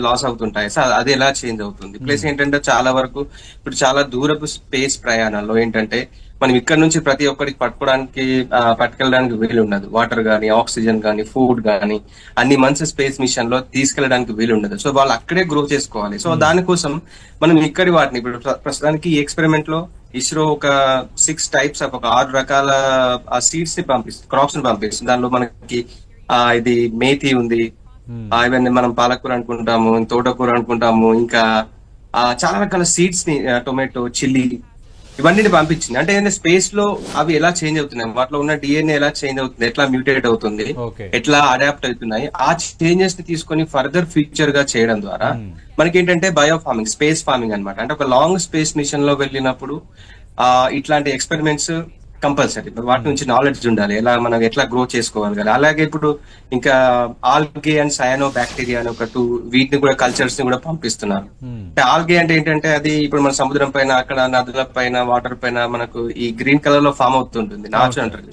Loss అవుతుంటాయి. So అది ఎలా చేంజ్ అవుతుంది? ప్లస్ ఏంటంటే చాలా వరకు ఇప్పుడు చాలా దూరపు స్పేస్ ప్రయాణాల్లో ఏంటంటే మనం ఇక్కడ నుంచి ప్రతి ఒక్కరికి పట్టుకోవడానికి పట్టుకెళ్ళడానికి వీలు ఉండదు. వాటర్ గానీ, ఆక్సిజన్ గానీ, ఫుడ్ గానీ అన్ని మంత్స్ స్పేస్ మిషన్ లో తీసుకెళ్ళడానికి వీలు ఉండదు. సో వాళ్ళు అక్కడే గ్రో చేసుకోవాలి. సో దానికోసం మనం ఇక్కడి వాటిని ఇప్పుడు ప్రస్తుతానికి ఈ ఎక్స్పెరిమెంట్ లో ఇస్రో ఒక 6 టైప్స్ ఆఫ్ ఒక 6 రకాల సీడ్స్ ని పంపిస్తుంది, క్రాప్స్ ని పంపిస్తుంది. దానిలో మనకి ఇది మేథి ఉంది, ఇవన్నీ మనం పాలకూర అనుకుంటాము, తోటకూర అనుకుంటాము, ఇంకా చాలా రకాల సీడ్స్ ని, టొమాటో, చిల్లీ, ఇవన్నీ పంపించింది. అంటే ఏంటంటే స్పేస్ లో అవి ఎలా చేంజ్ అవుతున్నాయి, వాటిలో ఉన్న డిఎన్ఏ ఎలా చేంజ్ అవుతుంది, ఎట్లా మ్యూటేట్ అవుతుంది, ఎట్లా అడాప్ట్ అవుతున్నాయి, ఆ చేంజెస్ ని తీసుకొని ఫర్దర్ ఫ్యూచర్ గా చేయడం ద్వారా మనకి ఏంటంటే బయో ఫార్మింగ్, స్పేస్ ఫార్మింగ్ అనమాట. అంటే ఒక లాంగ్ స్పేస్ మిషన్ లో వెళ్ళినప్పుడు ఇట్లాంటి ఎక్స్పెరిమెంట్స్ కంపల్సరీ. వాటి నుంచి నాలెడ్జ్ ఉండాలి, ఎలా మనం ఎట్లా గ్రో చేసుకోగలగాలి. అలాగే ఇప్పుడు ఇంకా ఆల్గే అండ్ సయానో బ్యాక్టీరియా అని ఒక 2 వీటిని కూడా కల్చర్స్ ని కూడా పంపిస్తున్నారు. ఆల్గే అంటే ఏంటంటే అది ఇప్పుడు మన సముద్రం పైన, అక్కడ నదుల పైన, వాటర్ పైన మనకు ఈ గ్రీన్ కలర్ లో ఫామ్ అవుతుంటుంది, నాచు అంటారు.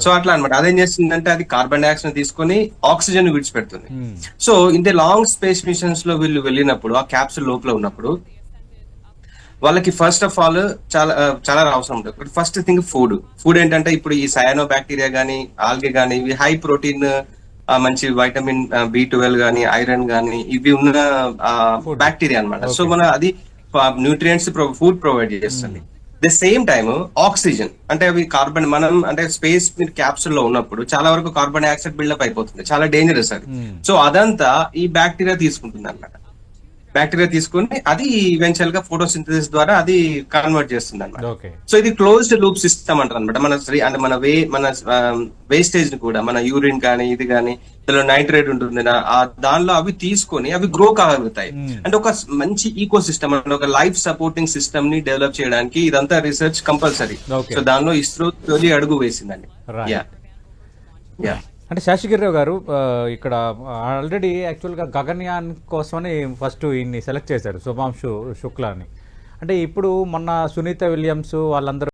సో అట్లా అనమాట. అదేం చేస్తుందంటే అది కార్బన్ డైఆక్సైడ్ తీసుకొని ఆక్సిజన్ విడిచిపెడుతుంది. So in the long space missions లో వీళ్ళు వెళ్ళినప్పుడు ఆ క్యాప్సుల్ లోపల ఉన్నప్పుడు వాళ్ళకి ఫస్ట్ ఆఫ్ ఆల్ చాలా అవసరం ఉంటుంది. ఫస్ట్ థింగ్ ఫుడ్ ఏంటంటే ఇప్పుడు ఈ సయానో బ్యాక్టీరియా గానీ, ఆల్గే గానీ ఇవి హై ప్రోటీన్, మంచి వైటమిన్ B12 గానీ, ఐరన్ గానీ ఇవి ఉన్న బ్యాక్టీరియా అనమాట. సో మన అది న్యూట్రియంట్స్ ఫుడ్ ప్రొవైడ్ చేస్తుంది. ద సేమ్ టైమ్ ఆక్సిజన్ అంటే అవి కార్బన్, మనం అంటే స్పేస్ క్యాప్సుల్ లో ఉన్నప్పుడు చాలా వరకు కార్బన్ డైఆక్సైడ్ బిల్డప్ అయిపోతుంది, చాలా డేంజరస్ అది. సో అదంతా ఈ బ్యాక్టీరియా తీసుకుంటుంది అనమాట. బ్యాక్టీరియా తీసుకుని అది ఈవెన్చువల్ గా ఫోటోసింథసిస్ ద్వారా అది కన్వర్ట్ చేస్తుంది అనమాట. సో ఇది క్లోజ్డ్ లూప్ సిస్టమ్ అంటారు అనమాట. అంటే మన వేస్టేజ్ ని కూడా, మన యూరిన్ కానీ ఇది కానీ, ఇందులో నైట్రేట్ ఉంటుంది, దానిలో అవి తీసుకొని అవి గ్రో కాగలుగుతాయి. అంటే ఒక మంచి ఈకో సిస్టమ్ అంటే ఒక లైఫ్ సపోర్టింగ్ సిస్టమ్ ని డెవలప్ చేయడానికి ఇదంతా రీసెర్చ్ కంపల్సరీ. సో దానిలో ఇస్రో తొలి అడుగు వేసిందండి. యా అంటే శేషగిరిరావు గారు, ఇక్కడ ఆల్రెడీ యాక్చువల్గా గగన్యాన్ కోసమని ఫస్ట్ ఈయన్ని సెలెక్ట్ చేశాడు, శుభాంశు శుక్లా అని. అంటే ఇప్పుడు మొన్న సునీత విలియమ్స్ వాళ్ళందరూ